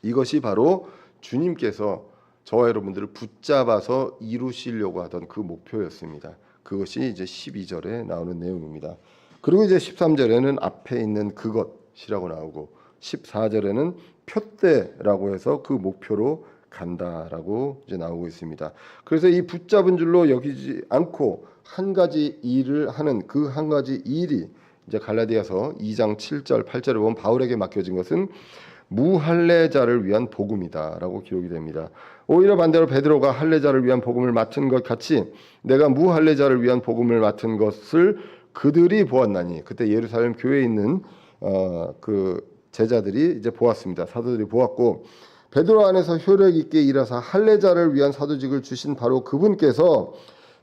A: 이것이 바로 주님께서 저와 여러분들을 붙잡아서 이루시려고 하던 그 목표였습니다. 그것이 이제 12절에 나오는 내용입니다. 그리고 이제 13절에는 앞에 있는 그것이라고 나오고 14절에는 표대라고 해서 그 목표로 간다라고 이제 나오고 있습니다. 그래서 이 붙잡은 줄로 여기지 않고 한 가지 일을 하는 그 한 가지 일이 이제 갈라디아서 2장 7절 8절에 보면 바울에게 맡겨진 것은 무할례자를 위한 복음이다라고 기록이 됩니다. 오히려 반대로 베드로가 할례자를 위한 복음을 맡은 것 같이 내가 무할례자를 위한 복음을 맡은 것을 그들이 보았나니, 그때 예루살렘 교회에 있는 그 제자들이 이제 보았습니다. 사도들이 보았고, 베드로 안에서 효력 있게 일하사 할례자를 위한 사도직을 주신 바로 그분께서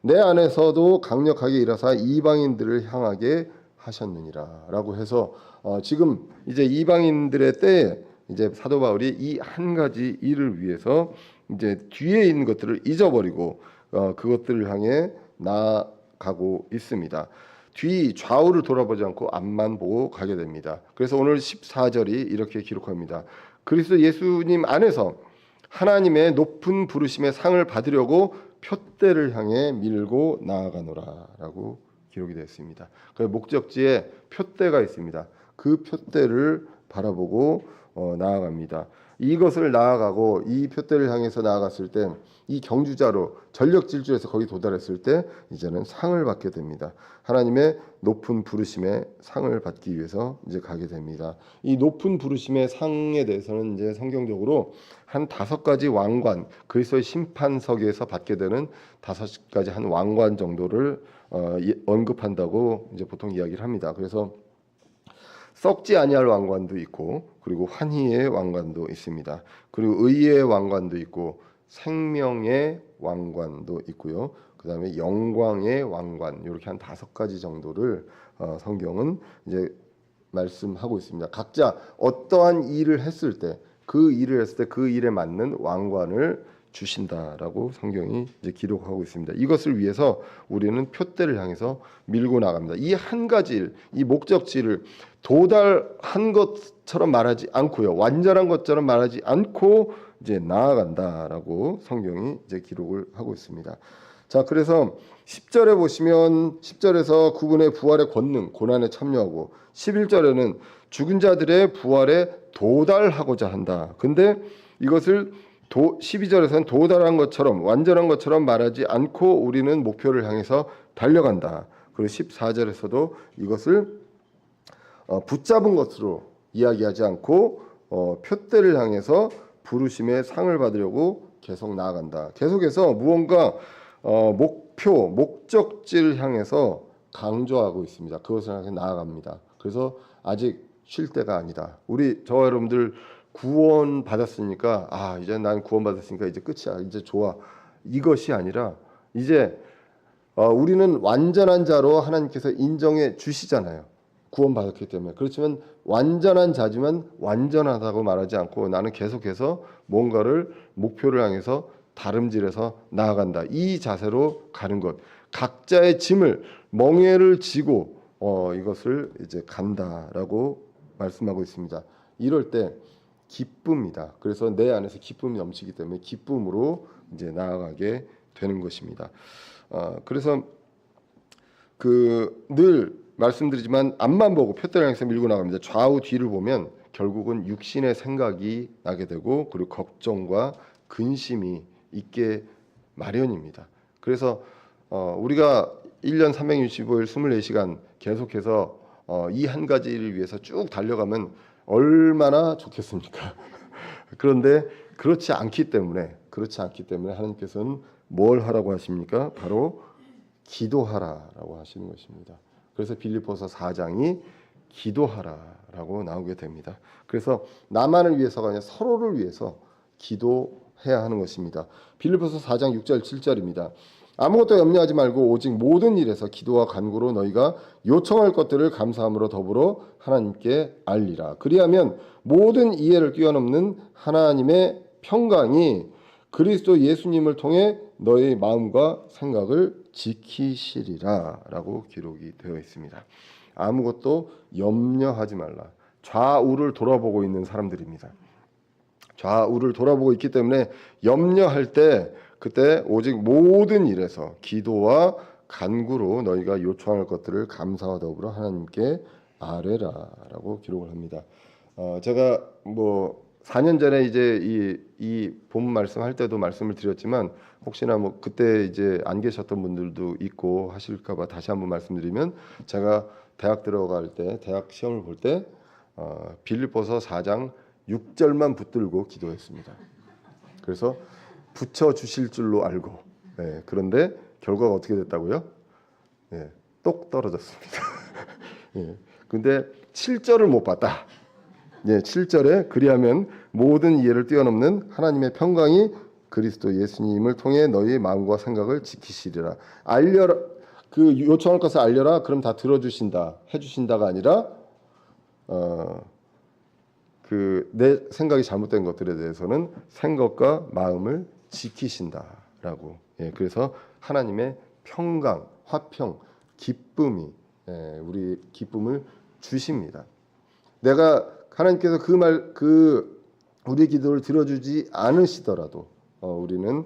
A: 내 안에서도 강력하게 일하사 이방인들을 향하게 하셨느니라라고 해서 지금 이제 이방인들의 때에 이제 사도 바울이 이 한 가지 일을 위해서 이제 뒤에 있는 것들을 잊어버리고 그것들을 향해 나아가고 있습니다. 뒤 좌우를 돌아보지 않고 앞만 보고 가게 됩니다. 그래서 오늘 14절이 이렇게 기록합니다. 그리스도 예수님 안에서 하나님의 높은 부르심의 상을 받으려고 표대를 향해 밀고 나아가노라라고 기록이 되어 있습니다. 그 목적지에 표대가 있습니다. 그 표대를 바라보고 나아갑니다. 이것을 나아가고 이 표대를 향해서 나아갔을 때 이 경주자로 전력 질주해서 거기 도달했을 때 이제는 상을 받게 됩니다. 하나님의 높은 부르심에 상을 받기 위해서 이제 가게 됩니다. 이 높은 부르심의 상에 대해서는 이제 성경적으로 한 5가지 왕관, 그리스도의 심판석에서 받게 되는 5가지 한 왕관 정도를 언급한다고 이제 보통 이야기를 합니다. 그래서 썩지 아니할 왕관도 있고, 그리고 환희의 왕관도 있습니다. 그리고 의의 왕관도 있고, 생명의 왕관도 있고요. 그 다음에 영광의 왕관, 이렇게 한 5가지 정도를 성경은 이제 말씀하고 있습니다. 각자 어떠한 일을 했을 때 그 일에 맞는 왕관을 주신다라고 성경이 이제 기록하고 있습니다. 이것을 위해서 우리는 표대를 향해서 밀고 나갑니다. 이 한 가지 일, 이 목적지를 도달한 것처럼 말하지 않고요, 완전한 것처럼 말하지 않고 이제 나아간다라고 성경이 이제 기록을 하고 있습니다. 자, 그래서 10절에 보시면 10절에서 그분의 부활의 권능, 고난에 참여하고 11절에는 죽은 자들의 부활에 도달하고자 한다. 근데 이것을 12절에서는 도달한 것처럼, 완전한 것처럼 말하지 않고 우리는 목표를 향해서 달려간다. 그리고 14절에서도 이것을 붙잡은 것으로 이야기하지 않고 표대를 향해서 부르심의 상을 받으려고 계속 나아간다. 계속해서 무언가 목표, 목적지를 향해서 강조하고 있습니다. 그것을 향해 나아갑니다. 그래서 아직 쉴 때가 아니다. 저와 여러분들 구원 받았으니까 이제 난 구원 받았으니까 이제 끝이야, 이제 좋아, 이것이 아니라 이제 우리는 완전한 자로 하나님께서 인정해 주시잖아요. 구원 받았기 때문에. 그렇지만 완전한 자지만 완전하다고 말하지 않고 나는 계속해서 뭔가를 목표를 향해서 다름질해서 나아간다. 이 자세로 가는 것. 각자의 짐을, 멍에를 지고 이것을 이제 간다라고 말씀하고 있습니다. 이럴 때 기쁨이다. 그래서 내 안에서 기쁨이 넘치기 때문에 기쁨으로 이제 나아가게 되는 것입니다. 그래서 늘 말씀드리지만 앞만 보고 표대를 향해서 밀고 나갑니다. 좌우 뒤를 보면 결국은 육신의 생각이 나게 되고, 그리고 걱정과 근심이 있게 마련입니다. 그래서 우리가 1년 365일 24시간 계속해서 이 한 가지를 위해서 쭉 달려가면 얼마나 좋겠습니까? 그런데 그렇지 않기 때문에 하나님께서는 뭘 하라고 하십니까? 바로 기도하라라고 하시는 것입니다. 그래서 빌립보서 4장이 기도하라라고 나오게 됩니다. 그래서 나만을 위해서가 아니라 서로를 위해서 기도해야 하는 것입니다. 빌립보서 4장 6절 7절입니다. 아무것도 염려하지 말고 오직 모든 일에서 기도와 간구로 너희가 요청할 것들을 감사함으로 더불어 하나님께 알리라. 그리하면 모든 이해를 뛰어넘는 하나님의 평강이 그리스도 예수님을 통해 너의 마음과 생각을 지키시리라 라고 기록이 되어 있습니다. 아무것도 염려하지 말라. 좌우를 돌아보고 있는 사람들입니다. 좌우를 돌아보고 있기 때문에 염려할 때 그때 오직 모든 일에서 기도와 간구로 너희가 요청할 것들을 감사와 더불어 하나님께 아뢰라라고 기록을 합니다. 제가 4년 전에 이제 이 본 말씀 할 때도 말씀을 드렸지만 혹시나 그때 이제 안 계셨던 분들도 있고 하실까봐 다시 한번 말씀드리면, 제가 대학 들어갈 때, 대학 시험을 볼 때 빌립보서 4장 6절만 붙들고 기도했습니다. 그래서 붙여 주실 줄로 알고, 그런데 결과가 어떻게 됐다고요? 똑 떨어졌습니다. 근데 7절을 못 봤다. 7절에 그리하면 모든 이해를 뛰어넘는 하나님의 평강이 그리스도 예수님을 통해 너희 마음과 생각을 지키시리라. 알려라. 그 요청할 것을 알려라. 그럼 다 들어주신다, 해주신다가 아니라 내 생각이 잘못된 것들에 대해서는 생각과 마음을 지키신다라고. 그래서 하나님의 평강, 화평, 기쁨이 우리 기쁨을 주십니다. 하나님께서 우리 기도를 들어주지 않으시더라도 우리는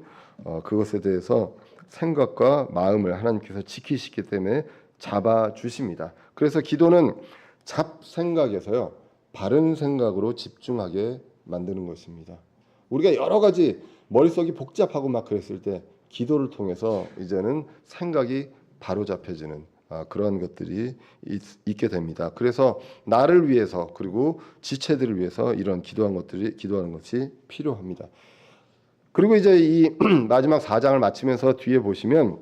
A: 그것에 대해서 생각과 마음을 하나님께서 지키시기 때문에 잡아 주십니다. 그래서 기도는 잡생각에서요, 바른 생각으로 집중하게 만드는 것입니다. 우리가 여러 가지 머릿속이 복잡하고 막 그랬을 때 기도를 통해서 이제는 생각이 바로잡혀지는 그런 것들이 있게 됩니다. 그래서 나를 위해서 그리고 지체들을 위해서 이런 기도하는 것이 필요합니다. 그리고 이제 이 마지막 4장을 마치면서 뒤에 보시면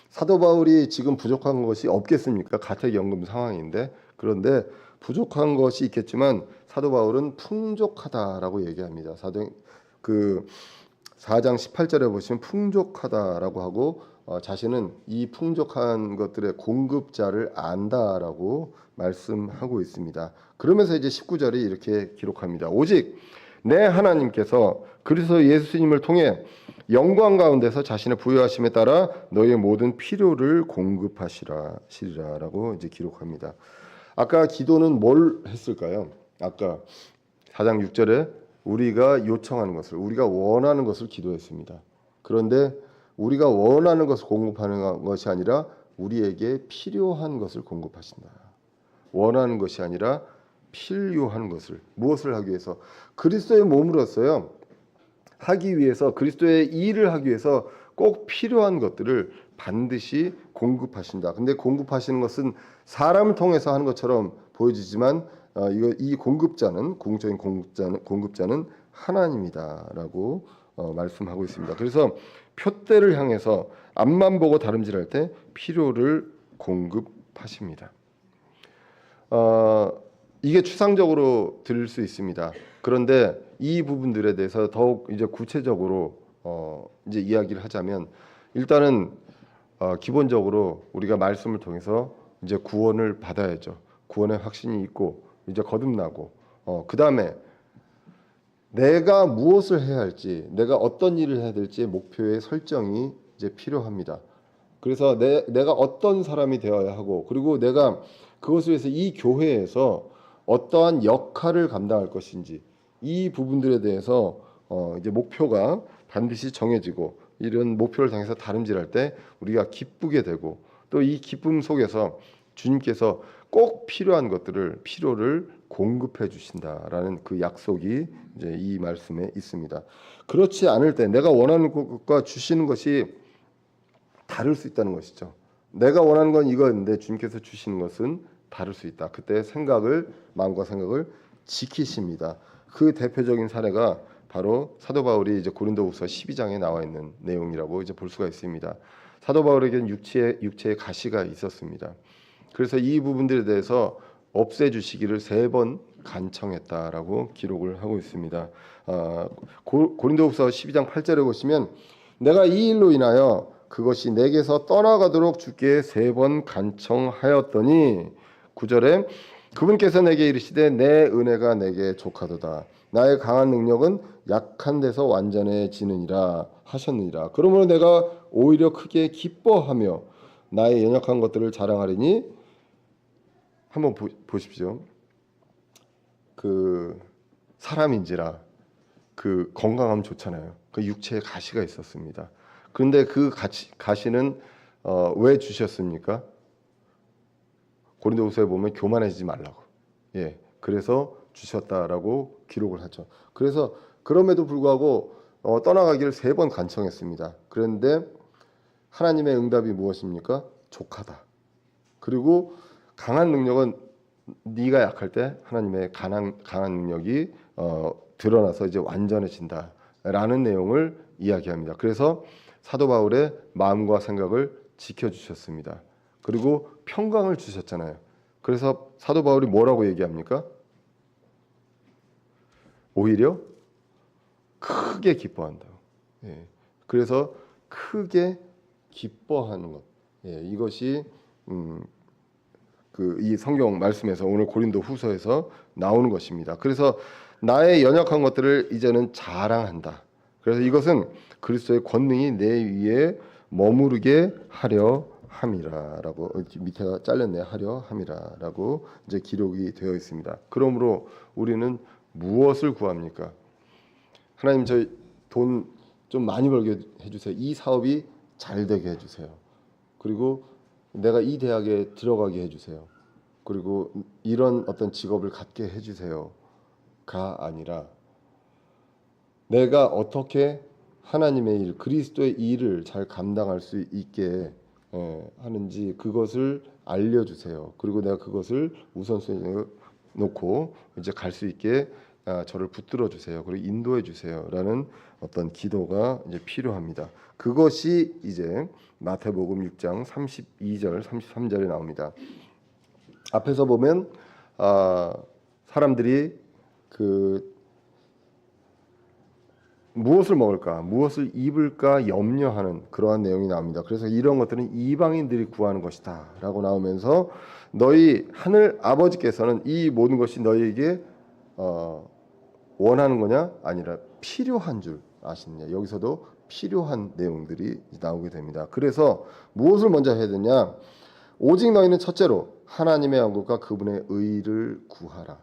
A: 사도 바울이 지금 부족한 것이 없겠습니까? 가택연금 상황인데, 그런데 부족한 것이 있겠지만 사도 바울은 풍족하다라고 얘기합니다. 그 4장 18절에 보시면 풍족하다라고 하고 자신은 이 풍족한 것들의 공급자를 안다라고 말씀하고 있습니다. 그러면서 이제 19절이 이렇게 기록합니다. 오직 내 하나님께서 그리스도 예수님을 통해 영광 가운데서 자신의 부요하심에 따라 너희의 모든 필요를 공급하시리라라고 이제 기록합니다. 아까 기도는 뭘 했을까요? 아까 4장 6절에 우리가 요청하는 것을, 우리가 원하는 것을 기도했습니다. 그런데 우리가 원하는 것을 공급하는 것이 아니라 우리에게 필요한 것을 공급하신다. 원하는 것이 아니라 필요한 것을, 무엇을 하기 위해서? 그리스도의 몸으로서요, 하기 위해서, 그리스도의 일을 하기 위해서 꼭 필요한 것들을 반드시 공급하신다. 근데 공급하시는 것은 사람을 통해서 하는 것처럼 보여지지만 이 공급자는, 궁극적인 공급자는 하나님이다라고 말씀하고 있습니다. 그래서 표대를 향해서 앞만 보고 다름질할 때 필요를 공급하십니다. 이게 추상적으로 들릴 수 있습니다. 그런데 이 부분들에 대해서 더욱 이제 구체적으로 이제 이야기를 하자면, 일단은 기본적으로 우리가 말씀을 통해서 이제 구원을 받아야죠. 구원의 확신이 있고 이제 거듭나고 그 다음에 내가 무엇을 해야 할지, 내가 어떤 일을 해야 될지 목표의 설정이 이제 필요합니다. 그래서 내가 어떤 사람이 되어야 하고, 그리고 내가 그것을 위해서 이 교회에서 어떠한 역할을 감당할 것인지, 이 부분들에 대해서 이제 목표가 반드시 정해지고, 이런 목표를 향해서 다름질할 때 우리가 기쁘게 되고, 또 이 기쁨 속에서 주님께서 꼭 필요한 필요를 공급해 주신다라는 그 약속이 이제 이 말씀에 있습니다. 그렇지 않을 때 내가 원하는 것과 주시는 것이 다를 수 있다는 것이죠. 내가 원하는 건 이거였는데 주님께서 주시는 것은 다를 수 있다. 그때 마음과 생각을 지키십니다. 그 대표적인 사례가 바로 사도 바울이 이제 고린도후서 12장에 나와 있는 내용이라고 이제 볼 수가 있습니다. 사도 바울에게는 육체의 가시가 있었습니다. 그래서 이 부분들에 대해서 없애주시기를 3번 간청했다라고 기록을 하고 있습니다. 고린도후서 12장 8절에 보시면 내가 이 일로 인하여 그것이 내게서 떠나가도록 주께 3번 간청하였더니, 9절에 그분께서 내게 이르시되 내 은혜가 내게 족하도다. 나의 강한 능력은 약한 데서 완전해지느니라 하셨느니라. 그러므로 내가 오히려 크게 기뻐하며 나의 연약한 것들을 자랑하리니. 한번 보십시오. 그 사람인지라 그 건강하면 좋잖아요. 그 육체에 가시가 있었습니다. 그런데 그 가시는 왜 주셨습니까? 고린도후서에 보면 교만해지지 말라고. 예, 그래서 주셨다라고 기록을 하죠. 그래서 그럼에도 불구하고 떠나가기를 3번 간청했습니다. 그런데 하나님의 응답이 무엇입니까? 족하다. 그리고 강한 능력은 네가 약할 때 하나님의 강한 능력이 드러나서 이제 완전해진다라는 내용을 이야기합니다. 그래서 사도 바울의 마음과 생각을 지켜주셨습니다. 그리고 평강을 주셨잖아요. 그래서 사도 바울이 뭐라고 얘기합니까? 오히려 크게 기뻐한다. 예. 그래서 크게 기뻐하는 것. 예. 이것이 이 성경 말씀에서, 오늘 고린도 후서에서 나오는 것입니다. 그래서 나의 연약한 것들을 이제는 자랑한다. 그래서 이것은 그리스도의 권능이 내 위에 머무르게 하려 함이라라고, 밑에가 잘렸네, 하려 함이라라고 이제 기록이 되어 있습니다. 그러므로 우리는 무엇을 구합니까? 하나님, 저희 돈 좀 많이 벌게 해주세요. 이 사업이 잘 되게 해주세요. 그리고 내가 이 대학에 들어가게 해주세요. 그리고 이런 어떤 직업을 갖게 해주세요가 아니라 내가 어떻게 하나님의 일, 그리스도의 일을 잘 감당할 수 있게 하는지 그것을 알려주세요. 그리고 내가 그것을 우선순위에 놓고 이제 갈 수 있게 저를 붙들어 주세요. 그리고 인도해 주세요라는 어떤 기도가 이제 필요합니다. 그것이 이제 마태복음 6장 32절, 33절에 나옵니다. 앞에서 보면 사람들이 그 무엇을 먹을까, 무엇을 입을까 염려하는 그러한 내용이 나옵니다. 그래서 이런 것들은 이방인들이 구하는 것이다라고 나오면서 너희 하늘 아버지께서는 이 모든 것이 너희에게 원하는 거냐 아니라 필요한 줄 아시느냐. 여기서도 필요한 내용들이 나오게 됩니다. 그래서 무엇을 먼저 해야 되냐? 오직 너희는 첫째로 하나님의 영광과 그분의 의를 구하라.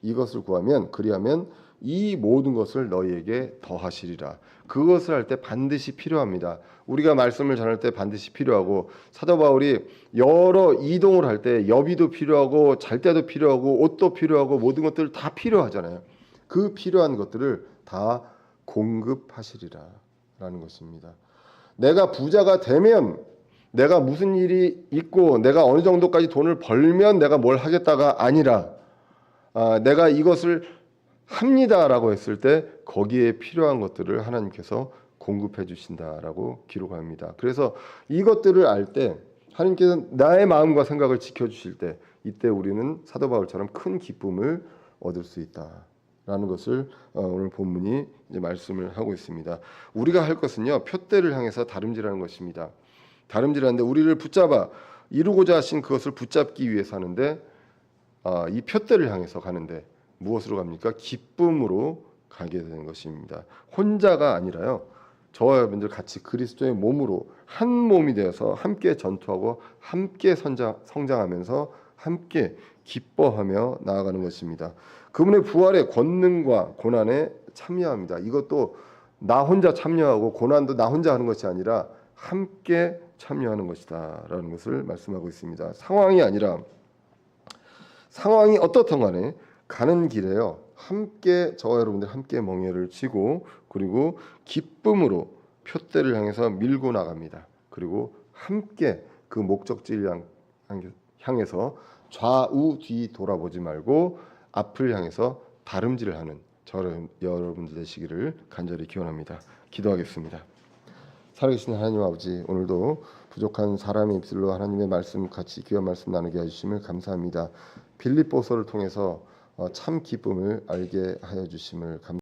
A: 이것을 구하면 그리하면 이 모든 것을 너희에게 더하시리라. 그것을 할 때 반드시 필요합니다. 우리가 말씀을 전할 때 반드시 필요하고 사도 바울이 여러 이동을 할 때 여비도 필요하고 잘 때도 필요하고 옷도 필요하고 모든 것들 다 필요하잖아요. 그 필요한 것들을 다 공급하시리라 라는 것입니다. 내가 부자가 되면 내가 무슨 일이 있고 내가 어느 정도까지 돈을 벌면 내가 뭘 하겠다가 아니라 내가 이것을 합니다라고 했을 때 거기에 필요한 것들을 하나님께서 공급해 주신다라고 기록합니다. 그래서 이것들을 알 때 하나님께서 나의 마음과 생각을 지켜주실 때 이때 우리는 사도 바울처럼 큰 기쁨을 얻을 수 있다라는 것을 오늘 본문이 이제 말씀을 하고 있습니다. 우리가 할 것은요 표대를 향해서 다름질하는 것입니다. 다름질하는데 우리를 붙잡아 이루고자 하신 그것을 붙잡기 위해서 하는데 이 표대를 향해서 가는데 무엇으로 갑니까? 기쁨으로 가게 되는 것입니다. 혼자가 아니라요. 저와 여러분들 같이 그리스도의 몸으로 한 몸이 되어서 함께 전투하고 함께 성장하면서 함께 기뻐하며 나아가는 것입니다. 그분의 부활의 권능과 고난에 참여합니다. 이것도 나 혼자 참여하고 고난도 나 혼자 하는 것이 아니라 함께 참여하는 것이다라는 것을 말씀하고 있습니다. 상황이 아니라 상황이 어떻든 간에 가는 길에요. 함께 저와 여러분들 함께 멍에를 치고 그리고 기쁨으로 표대를 향해서 밀고 나갑니다. 그리고 함께 그 목적지를 향해서 좌우 뒤 돌아보지 말고 앞을 향해서 다름질을 하는 저와 여러분들 되시기를 간절히 기원합니다. 기도하겠습니다. 살아계신 하나님 아버지, 오늘도 부족한 사람의 입술로 하나님의 말씀 같이 귀한 말씀 나누게 해주심을 감사합니다. 빌립보서를 통해서 참 기쁨을 알게 하여 주심을 감사합니다.